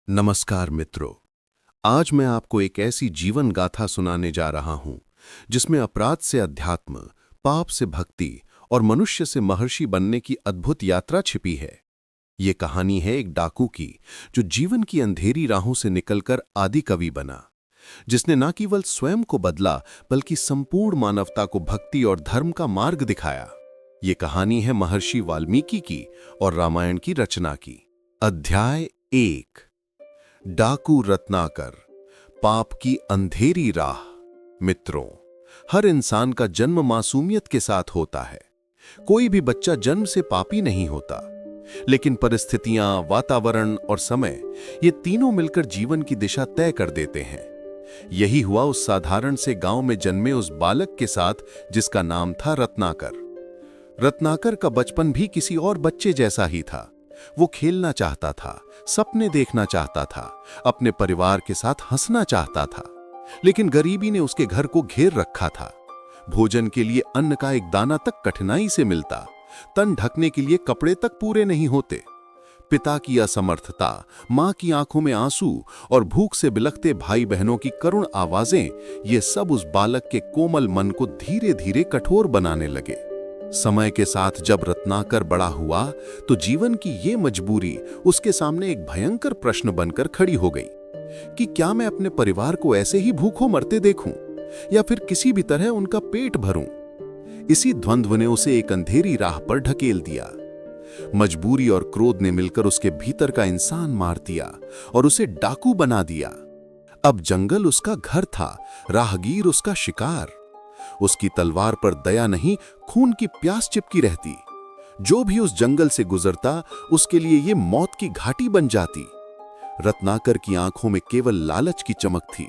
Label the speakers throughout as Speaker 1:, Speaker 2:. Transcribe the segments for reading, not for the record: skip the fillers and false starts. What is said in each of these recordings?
Speaker 1: नमस्कार मित्रों। आज मैं आपको एक ऐसी जीवन गाथा सुनाने जा रहा हूं जिसमें अपराध से अध्यात्म, पाप से भक्ति और मनुष्य से महर्षि बनने की अद्भुत यात्रा छिपी है। ये कहानी है एक डाकू की जो जीवन की अंधेरी राहों से निकलकर आदि कवि बना, जिसने न केवल स्वयं को बदला बल्कि संपूर्ण मानवता को भक्ति और धर्म का मार्ग दिखाया। ये कहानी है महर्षि वाल्मीकि की और रामायण की रचना की। अध्याय 1। डाकू रत्नाकर, पाप की अंधेरी राह। मित्रों, हर इंसान का जन्म मासूमियत के साथ होता है। कोई भी बच्चा जन्म से पापी नहीं होता, लेकिन परिस्थितियां, वातावरण और समय, ये तीनों मिलकर जीवन की दिशा तय कर देते हैं। यही हुआ उस साधारण से गांव में जन्मे उस बालक के साथ जिसका नाम था रत्नाकर। रत्नाकर का बचपन भी किसी और बच्चे जैसा ही था। वो खेलना चाहता था, सपने देखना चाहता था, अपने परिवार के साथ हंसना चाहता था, लेकिन गरीबी ने उसके घर को घेर रखा था। भोजन के लिए अन्न का एक दाना तक कठिनाई से मिलता, तन ढकने के लिए कपड़े तक पूरे नहीं होते। पिता की असमर्थता, मां की आंखों में आंसू और भूख से बिलखते भाई बहनों की करुण आवाजें, ये सब उस बालक के कोमल मन को धीरे धीरे कठोर बनाने लगे। समय के साथ जब रत्नाकर बड़ा हुआ तो जीवन की ये मजबूरी उसके सामने एक भयंकर प्रश्न बनकर खड़ी हो गई कि क्या मैं अपने परिवार को ऐसे ही भूखों मरते देखूं या फिर किसी भी तरह उनका पेट भरूं। इसी द्वंद्व ने उसे एक अंधेरी राह पर ढकेल दिया। मजबूरी और क्रोध ने मिलकर उसके भीतर का इंसान मार दिया और उसे डाकू बना दिया। अब जंगल उसका घर था, राहगीर उसका शिकार। उसकी तलवार पर दया नहीं, खून की प्यास चिपकी रहती। जो भी उस जंगल से गुजरता उसके लिए ये मौत की घाटी बन जाती। रत्नाकर की आंखों में केवल लालच की चमक थी।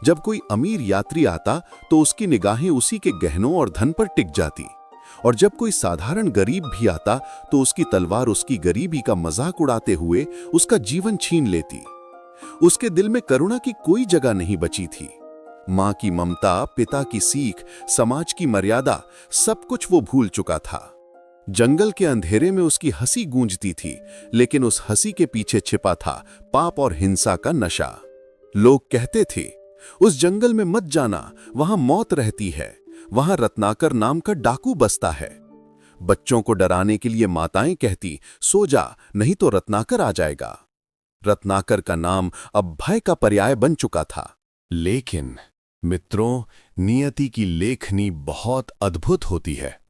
Speaker 1: जब कोई अमीर यात्री आता तो उसकी निगाहें उसी के गहनों और धन पर टिक जाती, और जब कोई साधारण गरीब भी आता तो उसकी तलवार उसकी गरीबी का मजाक उड़ाते हुए उसका जीवन छीन लेती। उसके दिल में करुणा की कोई जगह नहीं बची थी। मां की ममता, पिता की सीख, समाज की मर्यादा, सब कुछ वो भूल चुका था। जंगल के अंधेरे में उसकी हंसी गूंजती थी, लेकिन उस हंसी के पीछे छिपा था पाप और हिंसा का नशा। लोग कहते थे, उस जंगल में मत जाना, वहां मौत रहती है, वहां रत्नाकर नाम का डाकू बसता है। बच्चों को डराने के लिए माताएं कहती, सो जा, नहीं तो रत्नाकर आ जाएगा। रत्नाकर का नाम अब भय का पर्याय बन चुका था। लेकिन मित्रों, नियति की लेखनी बहुत अद्भुत होती है।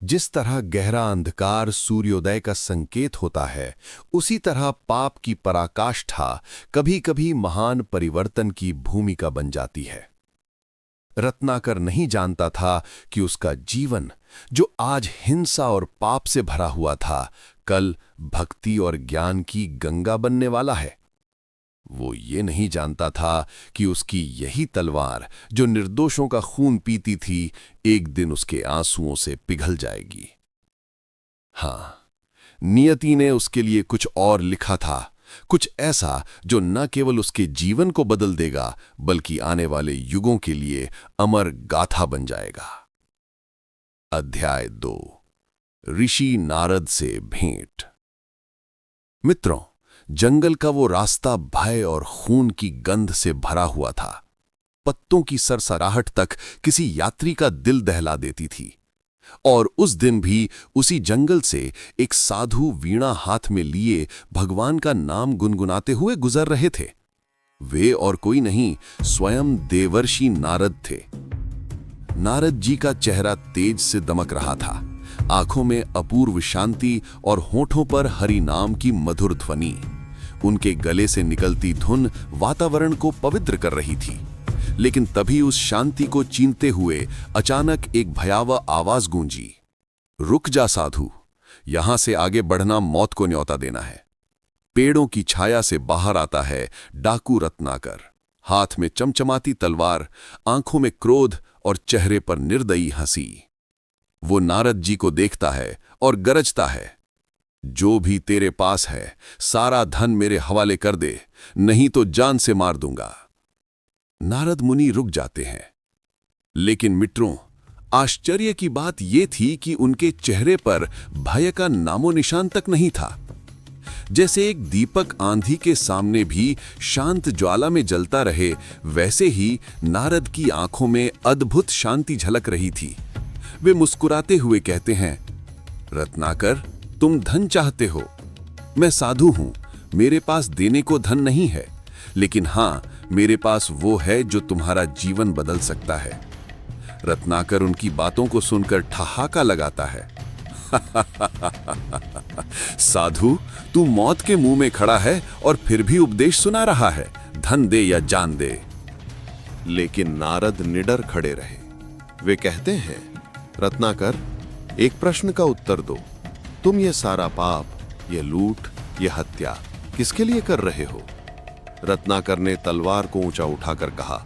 Speaker 1: जिस तरह गहरा अंधकार सूर्योदय का संकेत होता है, उसी तरह पाप की पराकाष्ठा कभी-कभी महान परिवर्तन की भूमिका बन जाती है। रत्नाकर नहीं जानता था कि उसका जीवन, जो आज हिंसा और पाप से भरा हुआ था, कल भक्ति और ज्ञान की गंगा बनने वाला है। वो ये नहीं जानता था कि उसकी यही तलवार, जो निर्दोषों का खून पीती थी, एक दिन उसके आंसुओं से पिघल जाएगी। हां, नियति ने उसके लिए कुछ और लिखा था, कुछ ऐसा जो न केवल उसके जीवन को बदल देगा बल्कि आने वाले युगों के लिए अमर गाथा बन जाएगा। अध्याय 2। ऋषि नारद से भेंट। मित्रों, जंगल का वो रास्ता भय और खून की गंध से भरा हुआ था। पत्तों की सरसराहट तक किसी यात्री का दिल दहला देती थी। और उस दिन भी उसी जंगल से एक साधु वीणा हाथ में लिए भगवान का नाम गुनगुनाते हुए गुजर रहे थे। वे और कोई नहीं, स्वयं देवर्षि नारद थे। नारद जी का चेहरा तेज से दमक रहा था, आंखों में अपूर्व शांति और होठों पर हरि नाम की मधुर ध्वनि। उनके गले से निकलती धुन वातावरण को पवित्र कर रही थी। लेकिन तभी उस शांति को छीनते हुए अचानक एक भयावह आवाज गूंजी, रुक जा साधु, यहां से आगे बढ़ना मौत को न्योता देना है। पेड़ों की छाया से बाहर आता है डाकू रत्नाकर, हाथ में चमचमाती तलवार, आंखों में क्रोध और चेहरे पर निर्दयी हंसी। वो नारद जी को देखता है और गरजता है, जो भी तेरे पास है सारा धन मेरे हवाले कर दे, नहीं तो जान से मार दूंगा। नारद मुनि रुक जाते हैं। लेकिन मित्रों, आश्चर्य की बात यह थी कि उनके चेहरे पर भय का नामो निशान तक नहीं था।
Speaker 2: जैसे एक दीपक आंधी के सामने भी शांत ज्वाला में जलता रहे, वैसे ही नारद की आंखों में अद्भुत शांति झलक रही थी। वे मुस्कुराते हुए कहते हैं, रत्नाकर, तुम धन चाहते हो। मैं साधु हूं, मेरे पास देने को धन नहीं है, लेकिन हां, मेरे पास वो है जो तुम्हारा जीवन बदल सकता है। रत्नाकर उनकी बातों को सुनकर ठहाका लगाता है। साधु, तू मौत के मुंह में खड़ा है और फिर भी उपदेश सुना रहा है, धन दे या जान दे।
Speaker 1: लेकिन नारद निडर खड़े रहे। वे कहते हैं, रत्नाकर, एक प्रश्न का उत्तर दो। तुम ये सारा पाप, ये लूट, ये हत्या किसके लिए कर रहे हो? रत्नाकर ने तलवार को ऊंचा उठाकर कहा,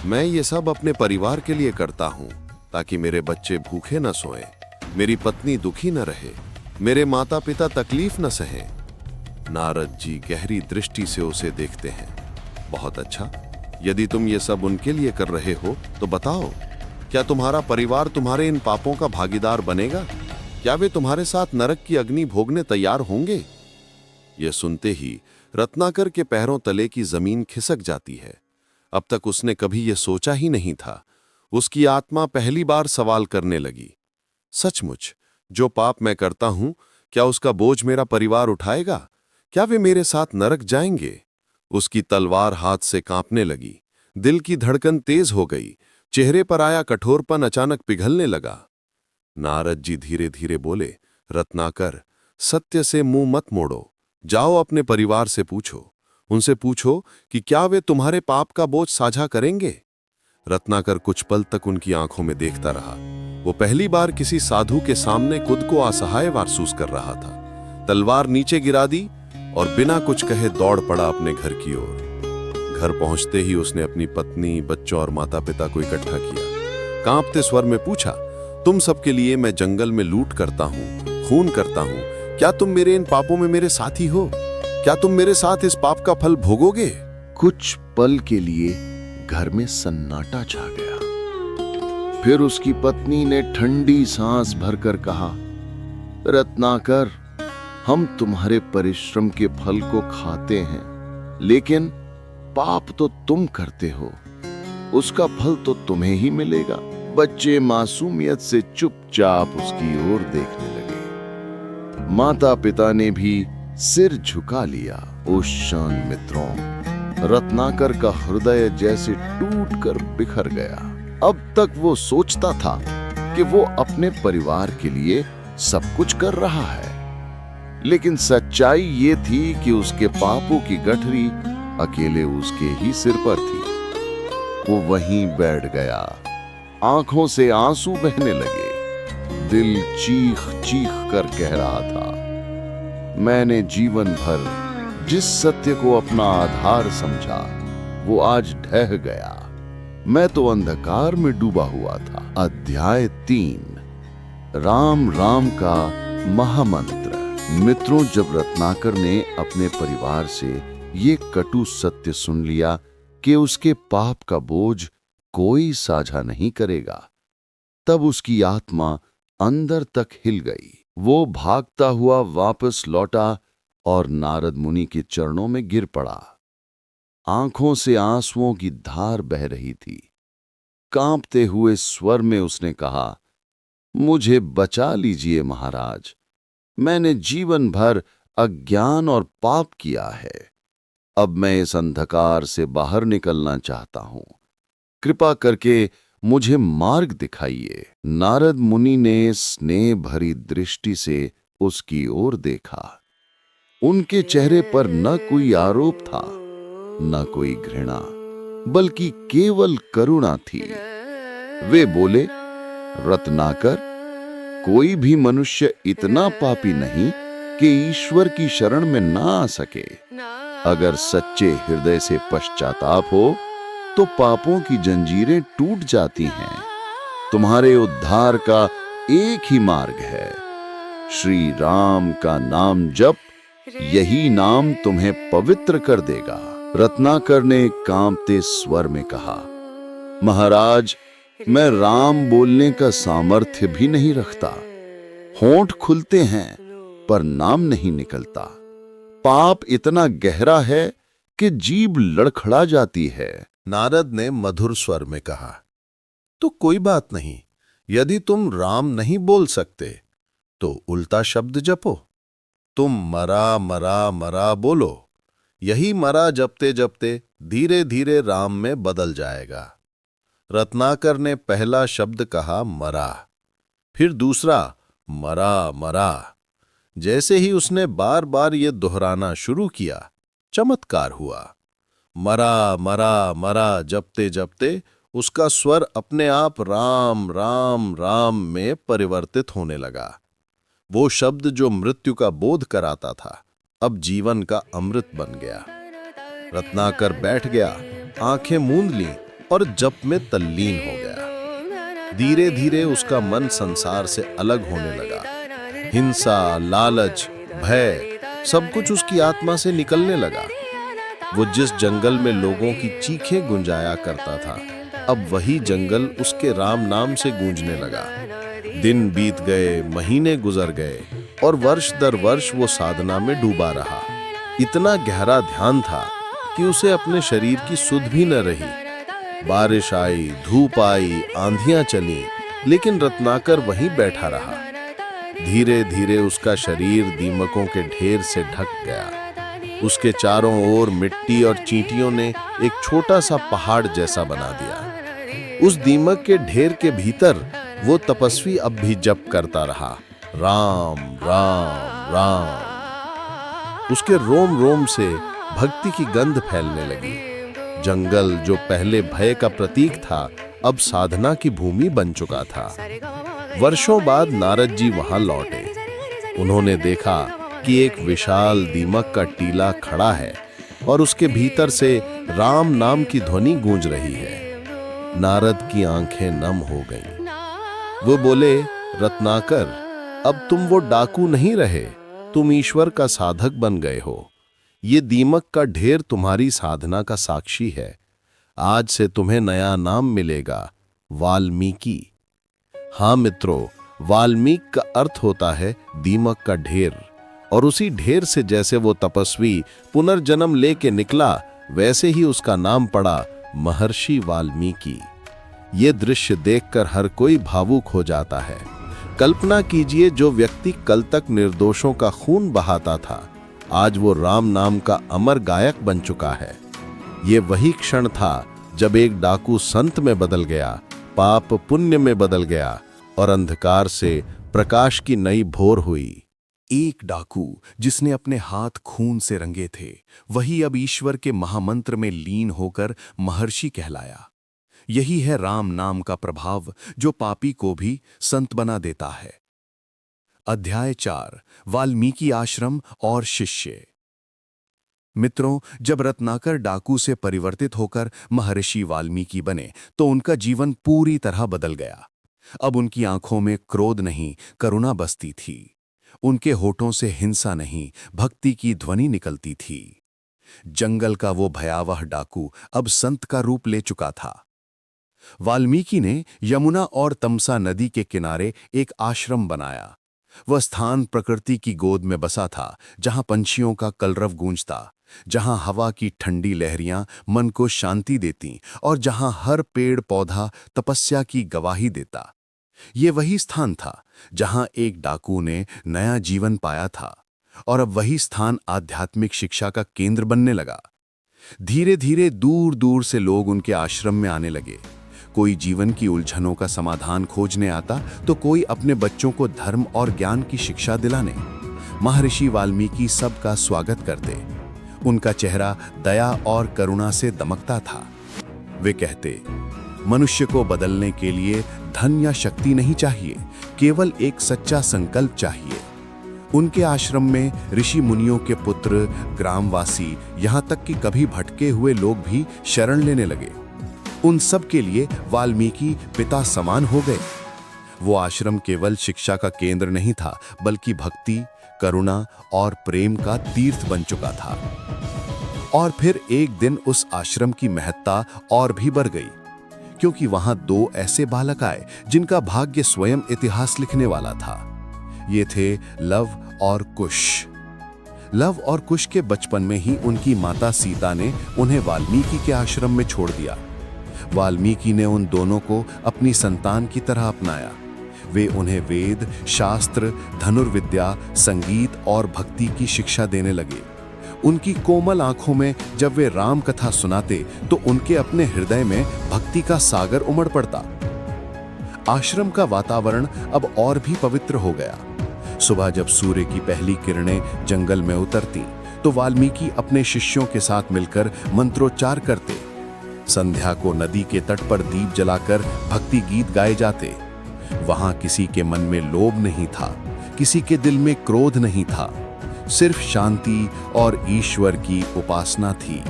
Speaker 1: मैं ये सब अपने परिवार के लिए करता हूं, ताकि मेरे बच्चे भूखे न सोएं, मेरी पत्नी दुखी न रहे, मेरे माता पिता तकलीफ न सहें। नारद जी गहरी दृष्टि से उसे देखते हैं। बहुत अच्छा, यदि तुम ये सब उनके लिए कर रहे हो तो बताओ, क्या तुम्हारा परिवार तुम्हारे इन पापों का भागीदार बनेगा? क्या वे तुम्हारे साथ नरक की अग्नि भोगने तैयार होंगे? यह सुनते ही रत्नाकर के पैरों तले की जमीन खिसक जाती है। अब तक उसने कभी यह सोचा ही नहीं था। उसकी आत्मा पहली बार सवाल करने लगी, सचमुच जो पाप मैं करता हूं, क्या उसका बोझ मेरा परिवार उठाएगा? क्या वे मेरे साथ नरक जाएंगे? उसकी तलवार हाथ से कांपने लगी, दिल की धड़कन तेज हो गई, चेहरे पर आया कठोरपन अचानक पिघलने लगा। नारद जी धीरे धीरे बोले, रत्नाकर, सत्य से मुंह मत मोड़ो, जाओ अपने परिवार से पूछो, उनसे पूछो कि क्या वे तुम्हारे पाप का बोझ साझा करेंगे। रत्नाकर कुछ पल तक उनकी आंखों में देखता रहा। वो पहली बार किसी साधु के सामने खुद को असहाय महसूस कर रहा था। तलवार नीचे गिरा दी और बिना कुछ कहे दौड़ पड़ा अपने घर की ओर। घर पहुंचते ही उसने अपनी पत्नी, बच्चों और माता पिता को इकट्ठा किया। कांपते स्वर में पूछा, तुम सबके लिए मैं जंगल में लूट करता हूं, खून करता हूं, क्या तुम मेरे इन पापों में मेरे साथी हो? क्या तुम मेरे साथ इस पाप का फल भोगोगे? कुछ पल के लिए घर में सन्नाटा छा गया। फिर उसकी पत्नी ने ठंडी सांस भरकर कहा, रत्नाकर, हम तुम्हारे परिश्रम के फल को खाते हैं, लेकिन पाप तो तुम करते हो, उसका फल तो तुम्हें ही मिलेगा। बच्चे मासूमियत से चुपचाप उसकी ओर देखने लगे। माता पिता ने भी सिर झुका लिया। उस क्षण मित्रों, रत्नाकर का हृदय जैसे टूटकर बिखर गया। अब तक वो सोचता था कि वो अपने परिवार के लिए सब कुछ कर रहा है, लेकिन सच्चाई ये थी कि उसके पापों की गठरी अकेले उसके ही सिर पर थी। वो वहीं बैठ गया, आंखों से आंसू बहने लगे। दिल चीख चीख कर कह रहा था, मैंने जीवन भर जिस सत्य को अपना आधार समझा, वो आज ढह गया। मैं तो अंधकार में डूबा हुआ था। अध्याय 3, राम राम का महामंत्र। मित्रों, जब रत्नाकर ने अपने परिवार से ये कटु सत्य सुन लिया कि उसके पाप का बोझ कोई साझा नहीं करेगा, तब उसकी आत्मा अंदर तक हिल गई। वो भागता हुआ वापस लौटा और नारद मुनि के चरणों में गिर पड़ा। आंखों से आंसुओं की धार बह रही थी। कांपते हुए स्वर में उसने कहा, मुझे बचा लीजिए महाराज, मैंने जीवन भर अज्ञान और पाप किया है। अब मैं इस अंधकार से बाहर निकलना चाहता हूं, कृपा करके मुझे मार्ग दिखाइए। नारद मुनि ने स्नेह भरी दृष्टि से उसकी ओर देखा। उनके चेहरे पर न कोई आरोप था, न कोई घृणा, बल्कि केवल करुणा थी। वे बोले, रत्नाकर, कोई भी मनुष्य इतना पापी नहीं कि ईश्वर की शरण में ना आ सके। अगर सच्चे हृदय से पश्चाताप हो तो पापों की जंजीरें टूट जाती हैं। तुम्हारे उद्धार का एक ही मार्ग है, श्री राम का नाम जप, यही नाम तुम्हें पवित्र कर देगा। रत्नाकर ने कांपते स्वर में कहा, महाराज, मैं राम बोलने का सामर्थ्य भी नहीं रखता। होंठ खुलते हैं पर नाम नहीं निकलता। पाप इतना गहरा है कि जीभ लड़खड़ा जाती है। नारद ने मधुर स्वर में कहा, तो कोई बात नहीं, यदि तुम राम नहीं बोल सकते तो उल्टा शब्द जपो। तुम मरा मरा मरा बोलो, यही मरा जपते जपते धीरे धीरे राम में बदल जाएगा। रत्नाकर ने पहला शब्द कहा मरा, फिर दूसरा मरा मरा। जैसे ही उसने बार बार ये दोहराना शुरू किया, चमत्कार हुआ। मरा मरा मरा जपते जपते उसका स्वर अपने आप राम राम राम में परिवर्तित होने लगा। वो शब्द जो मृत्यु का बोध कराता था, अब जीवन का अमृत बन गया। रत्नाकर बैठ गया, आंखें मूंद लीं और जप में तल्लीन हो गया। धीरे धीरे उसका मन संसार से अलग होने लगा। हिंसा, लालच, भय सब कुछ उसकी आत्मा से निकलने लगा। वो जिस जंगल में लोगों की चीखें गुंजाया करता था, अब वही जंगल उसके राम नाम से गूंजने लगा। दिन बीत गए, महीने गुजर गए और वर्ष दर वर्ष वो साधना में डूबा रहा। इतना गहरा ध्यान था कि उसे अपने शरीर की सुध भी न रही। बारिश आई, धूप आई, आंधियां चली, लेकिन रत्नाकर वहीं बैठा रहा। धीरे धीरे उसका शरीर दीमकों के ढेर से ढक गया। उसके चारों ओर मिट्टी और चींटियों ने एक छोटा सा पहाड़ जैसा बना दिया। उस दीमक के ढेर के भीतर वो तपस्वी अब भी जप करता रहा, राम राम राम। उसके रोम रोम से भक्ति की गंध फैलने लगी। जंगल जो पहले भय का प्रतीक था, अब साधना की भूमि बन चुका था। वर्षों बाद नारद जी वहां लौटे। उन्होंने देखा कि एक विशाल दीमक का टीला खड़ा है और उसके भीतर से राम नाम की ध्वनि गूंज रही है। नारद की आंखें नम हो गईं। वो बोले, रत्नाकर, अब तुम वो डाकू नहीं रहे, तुम ईश्वर का साधक बन गए हो। ये दीमक का ढेर तुम्हारी साधना का साक्षी है। आज से तुम्हें नया नाम मिलेगा, वाल्मीकि। हाँ मित्रों, वाल्मीकि का अर्थ होता है दीमक का ढेर। और उसी ढेर से जैसे वो तपस्वी पुनर्जन्म लेके निकला, वैसे ही उसका नाम पड़ा महर्षि वाल्मीकि। ये दृश्य देखकर हर कोई भावुक हो जाता है। कल्पना कीजिए, जो व्यक्ति कल तक निर्दोषों का खून बहाता था, आज वो राम नाम का अमर गायक बन चुका है। ये वही क्षण था जब एक डाकू संत में बदल गया, पाप पुण्य में बदल गया और अंधकार से प्रकाश की नई भोर हुई।
Speaker 2: एक डाकू जिसने अपने हाथ खून से रंगे थे, वही अब ईश्वर के महामंत्र में लीन होकर महर्षि कहलाया। यही है राम नाम का प्रभाव, जो पापी को भी संत बना देता है। अध्याय 4, वाल्मीकि आश्रम और शिष्य। मित्रों, जब रत्नाकर डाकू से परिवर्तित होकर महर्षि वाल्मीकि बने, तो उनका जीवन पूरी तरह बदल गया। अब उनकी आंखों में क्रोध नहीं, करुणा बसती थी। उनके होठों से हिंसा नहीं, भक्ति की ध्वनि निकलती थी। जंगल का वो भयावह डाकू अब संत का रूप ले चुका था। वाल्मीकि ने यमुना और तमसा नदी के किनारे एक आश्रम बनाया। वह स्थान प्रकृति की गोद में बसा था, जहां पंछियों का कलरव गूंजता, जहां हवा की ठंडी लहरियां मन को शांति देती और जहां हर पेड़ पौधा तपस्या की गवाही देता। ये वही स्थान था जहां एक डाकू ने नया जीवन पाया था, और अब वही स्थान आध्यात्मिक शिक्षा का केंद्र बनने लगा। धीरे धीरे दूर दूर से लोग उनके आश्रम में आने लगे। कोई जीवन की उलझनों का समाधान खोजने आता, तो कोई अपने बच्चों को धर्म और ज्ञान की शिक्षा दिलाने। महर्षि वाल्मीकि सबका स्वागत करते। उनका चेहरा दया और करुणा से दमकता था। वे कहते, मनुष्य को बदलने के लिए धन या शक्ति नहीं चाहिए, केवल एक सच्चा संकल्प चाहिए। उनके आश्रम में ऋषि मुनियों के पुत्र, ग्रामवासी, यहाँ तक कि कभी भटके हुए लोग भी शरण लेने लगे। उन सब के लिए वाल्मीकि पिता समान हो गए। वो आश्रम केवल शिक्षा का केंद्र नहीं था, बल्कि भक्ति, करुणा और प्रेम का तीर्थ बन चुका था। और फिर एक दिन उस आश्रम की महत्ता और भी बढ़ गई, क्योंकि वहां 2 ऐसे बालक आए जिनका भाग्य स्वयं इतिहास लिखने वाला था। ये थे लव और कुश।
Speaker 1: लव और कुश के बचपन में ही उनकी माता सीता ने उन्हें वाल्मीकि के आश्रम में छोड़ दिया। वाल्मीकि ने उन दोनों को अपनी संतान की तरह अपनाया। वे उन्हें वेद, शास्त्र, धनुर्विद्या, संगीत और भक्ति की शिक्षा देने लगे। उनकी कोमल आंखों में जब वे राम कथा सुनाते तो उनके अपने हृदय में भक्ति का सागर उमड़ पड़ता। आश्रम का वातावरण अब और भी पवित्र हो गया। सुबह जब सूर्य की पहली किरणें जंगल में उतरती तो वाल्मीकि अपने शिष्यों के साथ मिलकर मंत्रोच्चार करते। संध्या को नदी के तट पर दीप जलाकर भक्ति गीत गाए जाते। वहां किसी के मन में लोभ नहीं था, किसी के दिल में क्रोध नहीं था, सिर्फ शांति और ईश्वर की उपासना थी।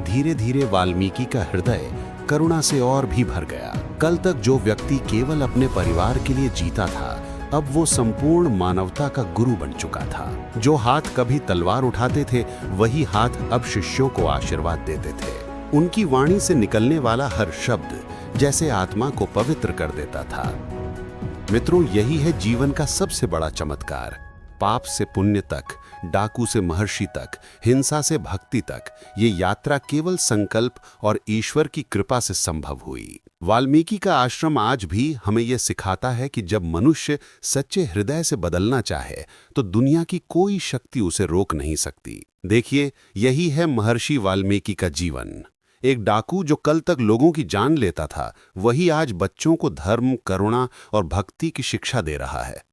Speaker 3: धीरे धीरे वाल्मीकि का हृदय करुणा से और भी भर गया। कल तक जो व्यक्ति केवल अपने परिवार के लिए जीता था, अब वो संपूर्ण मानवता का गुरु बन चुका था। जो हाथ कभी तलवार उठाते थे, वही हाथ अब शिष्यों को आशीर्वाद देते थे। उनकी वाणी से निकलने वाला हर शब्द जैसे आत्मा को पवित्र कर देता था। मित्रों, यही है जीवन का सबसे बड़ा चमत्कार। पाप से पुण्य तक, डाकू से महर्षि तक, हिंसा से भक्ति तक, ये यात्रा केवल संकल्प और ईश्वर की कृपा से संभव हुई। वाल्मीकि का आश्रम आज भी हमें यह सिखाता है कि जब मनुष्य सच्चे हृदय से बदलना चाहे तो दुनिया की कोई शक्ति उसे रोक नहीं सकती। देखिए, यही है महर्षि वाल्मीकि का जीवन। एक डाकू जो कल तक लोगों की जान लेता था, वही आज बच्चों को धर्म, करुणा और भक्ति की शिक्षा दे रहा है।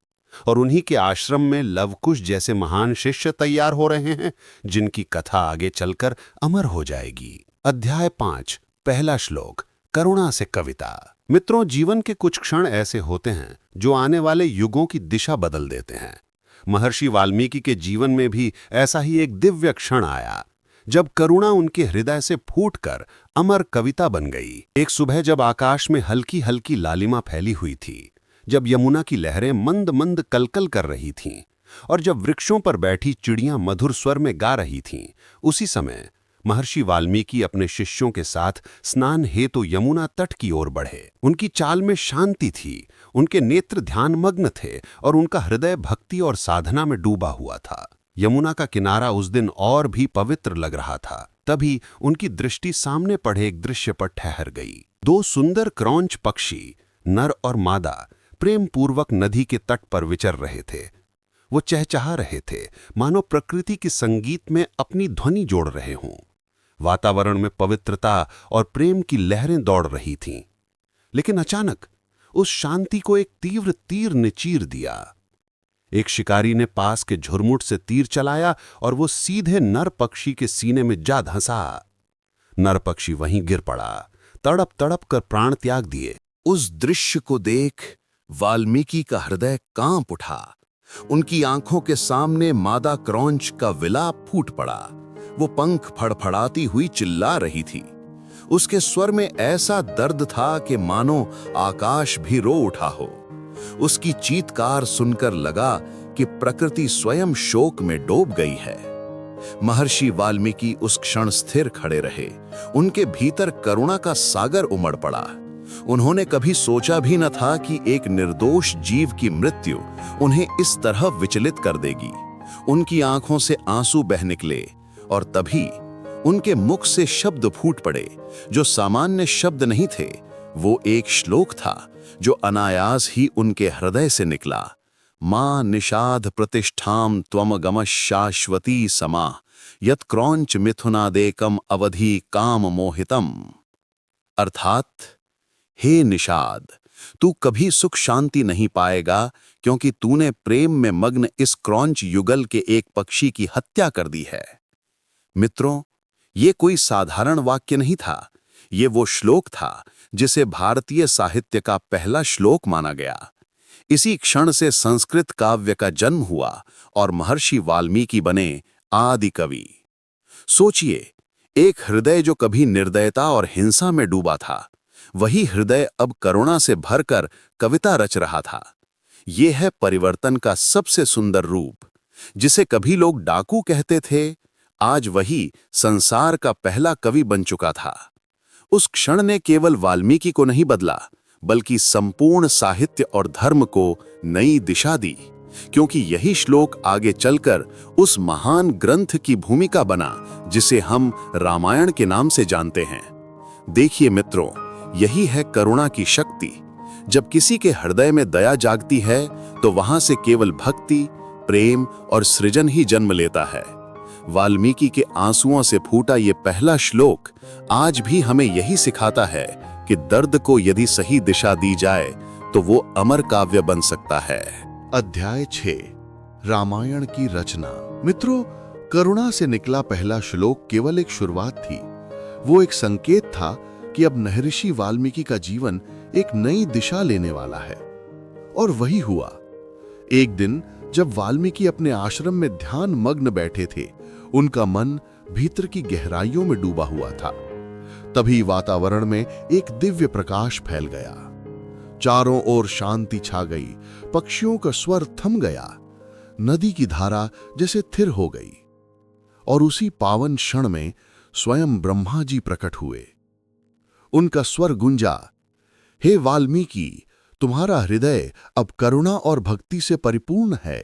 Speaker 3: और उन्हीं के आश्रम में लवकुश जैसे महान शिष्य तैयार हो रहे हैं, जिनकी कथा आगे चलकर अमर हो जाएगी। अध्याय 5, पहला श्लोक, करुणा से कविता। मित्रों, जीवन के कुछ क्षण ऐसे होते हैं जो आने वाले युगों की दिशा बदल देते हैं। महर्षि वाल्मीकि के जीवन में भी ऐसा ही एक दिव्य क्षण आया, जब करुणा उनके हृदय से फूटकर अमर कविता बन गई। एक सुबह जब आकाश में हल्की हल्की लालिमा फैली हुई थी, जब यमुना की लहरें मंद मंद कलकल कर रही थीं, और जब वृक्षों पर बैठी चिड़ियां मधुर स्वर में गा रही थीं, उसी समय महर्षि वाल्मीकि अपने शिष्यों के साथ स्नान हेतु यमुना तट की ओर बढ़े। उनकी चाल में शांति थी, उनके नेत्र ध्यानमग्न थे और उनका हृदय भक्ति और साधना में डूबा हुआ था। यमुना का किनारा उस दिन और भी पवित्र लग रहा था। तभी उनकी दृष्टि सामने पड़े एक दृश्य पर ठहर गई। दो सुंदर क्रौंच पक्षी, नर और मादा, प्रेम पूर्वक नदी के तट पर विचर रहे थे। वो चहचहा रहे थे, मानो प्रकृति के संगीत में अपनी ध्वनि जोड़ रहे हों। वातावरण में पवित्रता और प्रेम की लहरें दौड़ रही थीं। लेकिन अचानक उस शांति को एक तीव्र तीर ने चीर दिया। एक शिकारी ने पास के झुरमुट से तीर चलाया और वो सीधे नर पक्षी के सीने में जा धंसा। नर पक्षी वहीं गिर पड़ा, तड़प तड़प कर प्राण त्याग दिए।
Speaker 1: उस दृश्य को देख वाल्मीकि का हृदय कांप उठा। उनकी आंखों के सामने मादा क्रौंच का विलाप फूट पड़ा। वो पंख फड़फड़ाती हुई चिल्ला रही थी। उसके स्वर में ऐसा दर्द था कि मानो आकाश भी रो उठा हो। उसकी चीत्कार सुनकर लगा कि प्रकृति स्वयं शोक में डूब गई है। महर्षि वाल्मीकि उस क्षण स्थिर खड़े रहे। उनके भीतर करुणा का सागर उमड़ पड़ा। उन्होंने कभी सोचा भी न था कि एक निर्दोष जीव की मृत्यु उन्हें इस तरह विचलित कर देगी। उनकी आंखों से आंसू बह निकले और तभी उनके मुख से शब्द फूट पड़े, जो सामान्य शब्द नहीं थे। वो एक श्लोक था जो अनायास ही उनके हृदय से निकला। मां निषाद प्रतिष्ठाम त्वम गमः शाश्वती समा यत् क्रौंच मिथुनादेकम अवधि काम मोहितम। अर्थात, हे निषाद, तू कभी सुख शांति नहीं पाएगा, क्योंकि तूने प्रेम में मग्न इस क्रौंच युगल के एक पक्षी की हत्या कर दी है। मित्रों, ये कोई साधारण वाक्य नहीं था। ये वो श्लोक था जिसे भारतीय साहित्य का पहला श्लोक माना गया। इसी क्षण से संस्कृत काव्य का जन्म हुआ और महर्षि वाल्मीकि बने आदि कवि। सोचिए, एक हृदय जो कभी निर्दयता और हिंसा में डूबा था, वही हृदय अब करुणा से भरकर कविता रच रहा था। ये है परिवर्तन का सबसे सुंदर रूप। जिसे कभी लोग डाकू कहते थे, आज वही संसार का पहला कवि बन चुका था। उस क्षण ने केवल वाल्मीकि को नहीं बदला, बल्कि संपूर्ण साहित्य और धर्म को नई दिशा दी। क्योंकि यही श्लोक आगे चलकर उस महान ग्रंथ की भूमिका बना जिसे हम रामायण के नाम से जानते हैं। देखिए मित्रों, यही है करुणा की शक्ति। जब किसी के हृदय में दया जागती है तो वहां से केवल भक्ति, प्रेम और सृजन ही जन्म लेता है। वाल्मीकि के आंसुओं से फूटा ये पहला श्लोक आज भी हमें यही सिखाता है कि दर्द को यदि सही दिशा दी जाए तो वो अमर काव्य बन सकता है।
Speaker 4: अध्याय 6 रामायण की रचना। मित्रों, करुणा से निकला पहला श्लोक केवल एक शुरुआत थी। वो एक संकेत था कि अब महर्षि वाल्मीकि का जीवन एक नई दिशा लेने वाला है। और वही हुआ। एक दिन जब वाल्मीकि अपने आश्रम में ध्यान मग्न बैठे थे, उनका मन भीतर की गहराइयों में डूबा हुआ था। तभी वातावरण में एक दिव्य प्रकाश फैल गया। चारों ओर शांति छा गई, पक्षियों का स्वर थम गया, नदी की धारा जैसे थिर हो गई। और उसी पावन क्षण में स्वयं ब्रह्मा जी प्रकट हुए। उनका स्वर गुंजा, हे वाल्मीकि, तुम्हारा हृदय अब करुणा और भक्ति से परिपूर्ण है।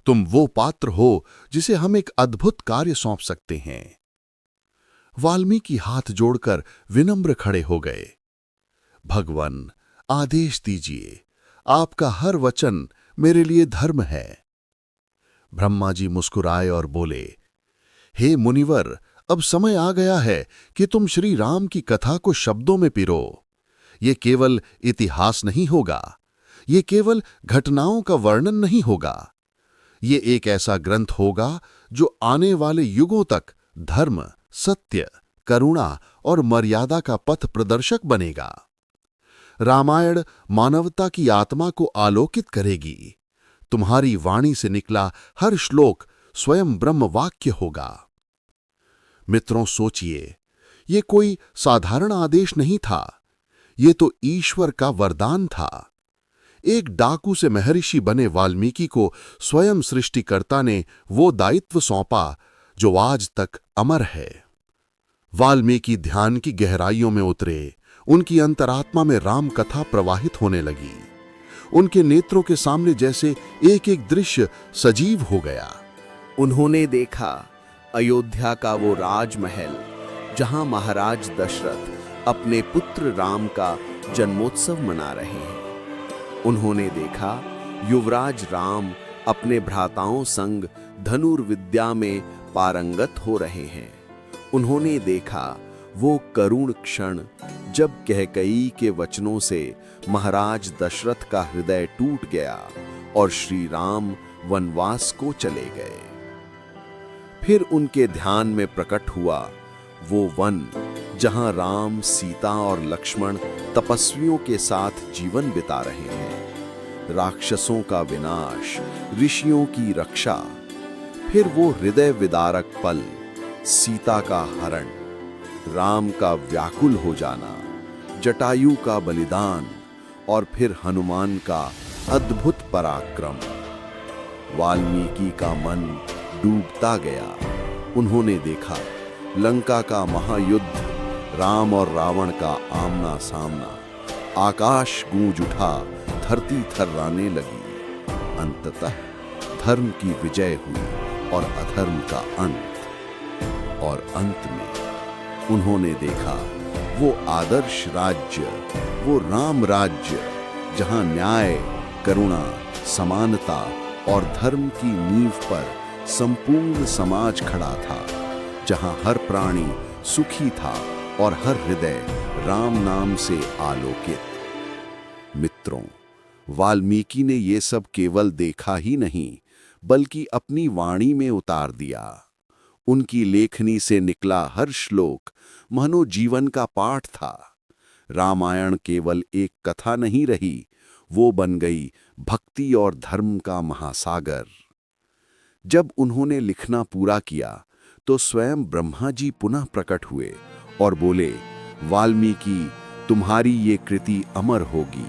Speaker 4: तुम वो पात्र हो जिसे हम एक अद्भुत कार्य सौंप सकते हैं। वाल्मीकि हाथ जोड़कर विनम्र खड़े हो गए। भगवान, आदेश दीजिए, आपका हर वचन मेरे लिए धर्म है। ब्रह्मा जी मुस्कुराए और बोले, हे मुनिवर, अब समय आ गया है कि तुम श्री राम की कथा को शब्दों में पिरो। ये केवल इतिहास नहीं होगा, ये केवल घटनाओं का वर्णन नहीं होगा। ये एक ऐसा ग्रंथ होगा जो आने वाले युगों तक धर्म, सत्य, करुणा और मर्यादा का पथ प्रदर्शक बनेगा। रामायण मानवता की आत्मा को आलोकित करेगी। तुम्हारी वाणी से निकला हर श्लोक स्वयं ब्रह्म वाक्य होगा। मित्रों, सोचिए, ये कोई साधारण आदेश नहीं था, ये तो ईश्वर का वरदान था। एक डाकू से महर्षि बने वाल्मीकि को स्वयं सृष्टिकर्ता ने वो दायित्व सौंपा जो आज तक अमर है। वाल्मीकि ध्यान की गहराइयों में उतरे, उनकी अंतरात्मा में राम कथा प्रवाहित होने लगी। उनके नेत्रों के सामने जैसे एक एक दृश्य सजीव हो गया।
Speaker 3: उन्होंने देखा अयोध्या का वो राजमहल जहां महाराज दशरथ अपने पुत्र राम का जन्मोत्सव मना रहे हैं। उन्होंने देखा युवराज राम अपने भ्राताओं संग धनुर्विद्या में पारंगत हो रहे हैं। उन्होंने देखा वो करुण क्षण जब कैकेयी के वचनों से महाराज दशरथ का हृदय टूट गया और श्री राम वनवास को चले गए। फिर उनके ध्यान में प्रकट हुआ वो वन जहां राम, सीता और लक्ष्मण तपस्वियों के साथ जीवन बिता रहे हैं। राक्षसों का विनाश, ऋषियों की रक्षा। फिर वो हृदय विदारक पल, सीता का हरण, राम का व्याकुल हो जाना, जटायु का बलिदान और फिर हनुमान का अद्भुत पराक्रम। वाल्मीकि का मन डूबता गया। उन्होंने देखा लंका का महायुद्ध, राम और रावण का आमना सामना। आकाश गूंज उठा, धरती थर्राने लगी। अंततः धर्म की विजय हुई और अधर्म का अंत। और अंत में उन्होंने देखा वो आदर्श राज्य, वो राम राज्य, जहां न्याय, करुणा, समानता और धर्म की नींव पर संपूर्ण समाज खड़ा था, जहां हर प्राणी सुखी था और हर हृदय राम नाम से आलोकित। मित्रों, वाल्मीकि ने ये सब केवल देखा ही नहीं, बल्कि अपनी वाणी में उतार दिया। उनकी लेखनी से निकला हर श्लोक मानो जीवन का पाठ था। रामायण केवल एक कथा नहीं रही, वो बन गई भक्ति और धर्म का महासागर। जब उन्होंने लिखना पूरा किया तो स्वयं ब्रह्मा जी पुनः प्रकट हुए और बोले, वाल्मीकि, तुम्हारी ये कृति अमर होगी।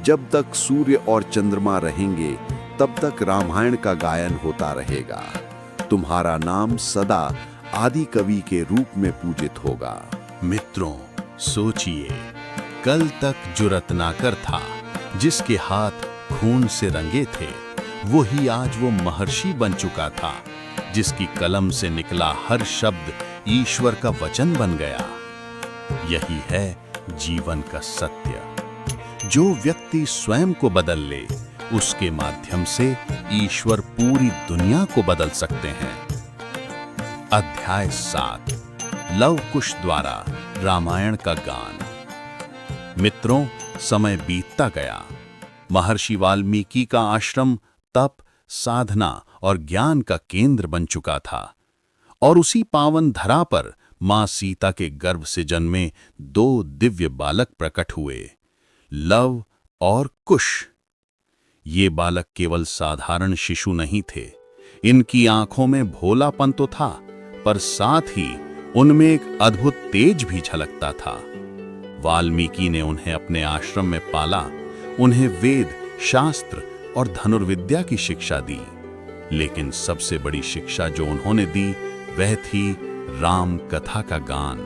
Speaker 3: जब तक सूर्य और चंद्रमा रहेंगे तब तक रामायण का गायन होता रहेगा। तुम्हारा नाम सदा आदि कवि के रूप में पूजित होगा।
Speaker 1: मित्रों, सोचिए, कल तक जुरत नाकर था, जिसके हाथ खून से रंगे थे,
Speaker 3: वही आज वो महर्षि बन चुका था, जिसकी कलम से निकला हर शब्द ईश्वर का वचन बन गया। यही है जीवन का सत्य। जो व्यक्ति स्वयं को बदल ले, उसके माध्यम से ईश्वर पूरी दुनिया को बदल सकते हैं। अध्याय 7, लव कुश द्वारा रामायण का गान। मित्रों, समय बीतता गया। महर्षि वाल्मीकि का आश्रम तप, साधना और ज्ञान का केंद्र बन चुका था, और उसी पावन धरा पर मां सीता के गर्भ से जन्मे 2 दिव्य बालक प्रकट हुए, लव और कुश। ये बालक केवल साधारण शिशु नहीं थे। इनकी आंखों में भोलापन तो था, पर साथ ही उनमें एक अद्भुत तेज भी झलकता था। वाल्मीकि ने उन्हें अपने आश्रम में पाला, उन्हें वेद, शास्त्र और धनुर्विद्या की शिक्षा दी। लेकिन सबसे बड़ी शिक्षा जो उन्होंने दी, वह थी राम कथा का गान।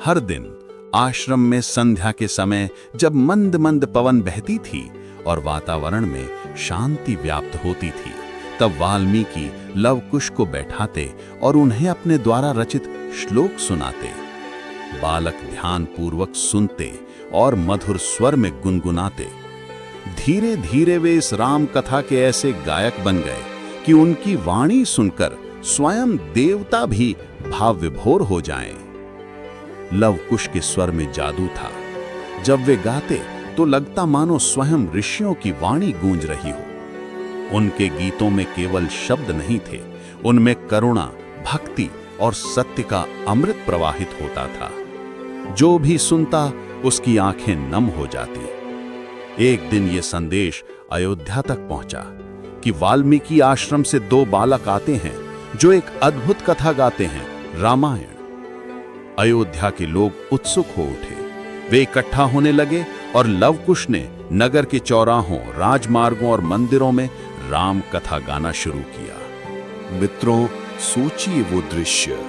Speaker 3: हर दिन आश्रम में संध्या के समय जब मंद मंद पवन बहती थी और वातावरण में शांति व्याप्त होती थी, तब वाल्मीकि लव कुश को बैठाते और उन्हें अपने द्वारा रचित श्लोक सुनाते। बालक ध्यान पूर्वक सुनते और मधुर स्वर में गुनगुनाते। धीरे धीरे वे इस राम कथा के ऐसे गायक बन गए कि उनकी वाणी सुनकर स्वयं देवता भी भाव विभोर हो जाएं। लव कुश के स्वर में जादू था। जब वे गाते तो लगता मानो स्वयं ऋषियों की वाणी गूंज रही हो। उनके गीतों में केवल शब्द नहीं थे, उनमें करुणा, भक्ति और सत्य का अमृत प्रवाहित होता था। जो भी सुनता उसकी आंखें नम हो जाती। एक दिन ये संदेश अयोध्या तक पहुंचा कि वाल्मीकि आश्रम से 2 बालक आते हैं जो एक अद्भुत कथा गाते हैं, रामायण। अयोध्या के लोग उत्सुक हो उठे। वे इकट्ठा होने लगे और लव कुश ने नगर के चौराहों, राजमार्गों और मंदिरों में राम कथा गाना शुरू किया।
Speaker 1: मित्रों, सोचिए वो दृश्य।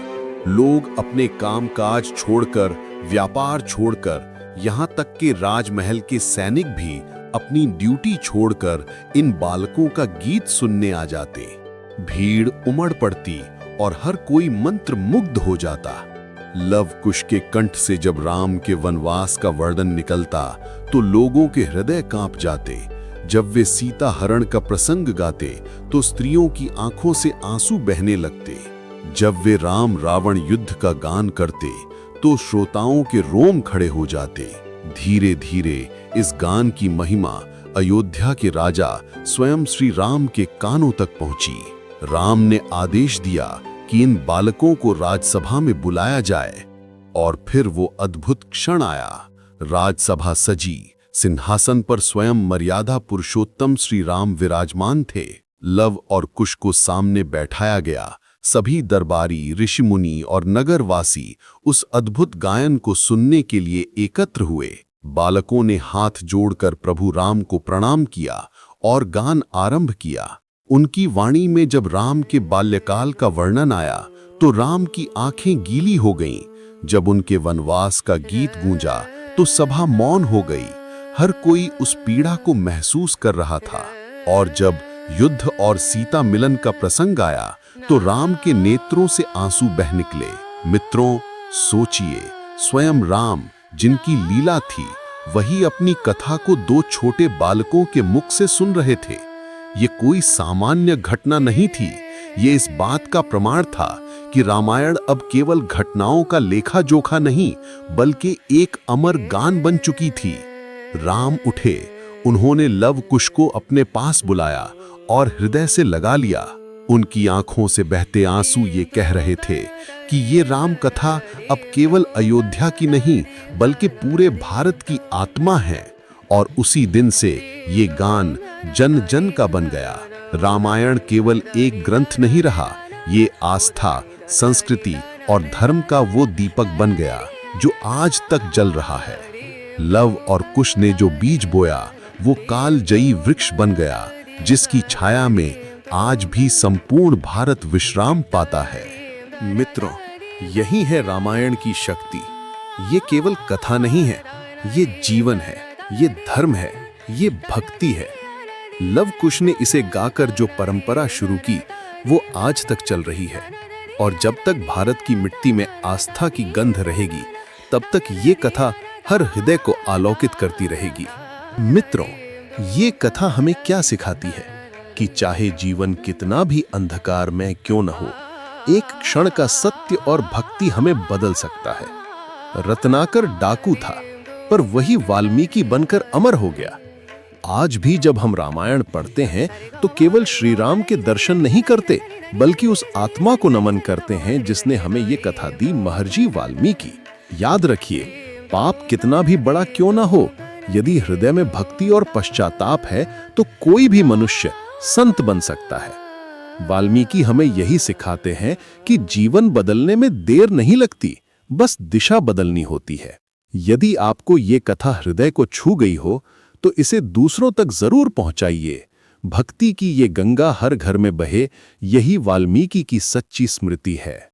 Speaker 1: लोग अपने कामकाज छोड़कर, व्यापार छोड़कर, यहाँ तक कि राजमहल के सैनिक भी अपनी ड्यूटी छोड़कर इन बालकों का गीत सुनने आ जाते। भीड़ उमड़ पड़ती और हर कोई मंत्र मुग्ध हो जाता। लव कुश के कंठ से जब राम के वनवास का वर्णन निकलता तो लोगों के हृदय कांप जाते। जब वे सीता हरण का प्रसंग गाते तो स्त्रियों की आंखों से आंसू बहने लगते। जब वे राम रावण युद्ध का गान करते तो श्रोताओं के रोम खड़े हो जाते। धीरे धीरे इस गान की महिमा अयोध्या के राजा स्वयं श्री राम के कानों तक पहुंची। राम ने आदेश दिया कि इन बालकों को राजसभा में बुलाया जाए, और फिर वो अद्भुत क्षण आया। राजसभा सजी, सिंहासन पर स्वयं मर्यादा पुरुषोत्तम श्री राम विराजमान थे। लव और कुश को सामने बैठाया गया। सभी दरबारी, ऋषिमुनि और नगरवासी उस अद्भुत गायन को सुनने के लिए एकत्र हुए। बालकों ने हाथ जोड़कर प्रभु राम को प्रणाम किया और गान आरंभ किया। उनकी वाणी में जब राम के बाल्यकाल का वर्णन आया तो राम की आंखें गीली हो गईं। जब उनके वनवास का गीत गूंजा तो सभा मौन हो गई। हर कोई उस पीड़ा को महसूस कर रहा था। और जब युद्ध और सीता मिलन का प्रसंग आया तो राम के नेत्रों से आंसू बह निकले। मित्रों, सोचिए, स्वयं राम जिनकी लीला थी, वही अपनी कथा को 2 छोटे बालकों के मुख से सुन रहे थे। ये कोई सामान्य घटना नहीं थी। ये इस बात का प्रमाण था कि रामायण अब केवल घटनाओं का लेखा जोखा नहीं, बल्कि एक अमर गान बन चुकी थी। राम उठे, उन्होंने लव कुश को अपने पास बुलाया और हृदय से लगा लिया। उनकी आंखों से बहते आंसू ये कह रहे थे कि ये राम कथा अब केवल अयोध्या की नहीं, बल्कि पूरे भारत की आत्मा है। और उसी दिन से ये गान जन जन का बन गया। रामायण केवल एक ग्रंथ नहीं रहा, ये आस्था, संस्कृति और धर्म का वो दीपक बन गया जो आज तक जल रहा है। लव और कुश ने जो बीज बोया वो कालजयी वृक्ष बन गया, जिसकी छाया में आज भी संपूर्ण भारत विश्राम पाता है। मित्रों, यही है रामायण की शक्ति। ये केवल कथा नहीं है, ये जीवन है, ये धर्म है, ये भक्ति है। लव कुश ने इसे गाकर जो परंपरा शुरू की वो आज तक चल रही है और जब तक भारत की मिट्टी में आस्था की गंध रहेगी तब तक ये कथा हर हृदय को आलोकित करती रहेगी। मित्रों, ये कथा हमें क्या सिखाती है कि चाहे जीवन कितना भी अंधकार में क्यों न हो, एक क्षण का सत्य और भक्ति हमें बदल सकता है। रत्नाकर डाकू था पर वही वाल्मीकि बनकर अमर हो गया। आज भी जब हम रामायण पढ़ते हैं तो केवल श्री राम के दर्शन नहीं करते बल्कि उस आत्मा को नमन करते हैं जिसने हमें ये कथा दी, महर्षि वाल्मीकि। याद रखिए, पाप कितना भी बड़ा क्यों ना हो, यदि हृदय में भक्ति और पश्चाताप है तो कोई भी मनुष्य संत बन सकता है। वाल्मीकि हमें यही सिखाते हैं कि जीवन बदलने में देर नहीं लगती, बस दिशा बदलनी होती है। यदि आपको ये कथा हृदय को छू गई हो तो इसे दूसरों तक जरूर पहुंचाइए। भक्ति की ये गंगा हर घर में बहे, यही वाल्मीकि की सच्ची स्मृति है।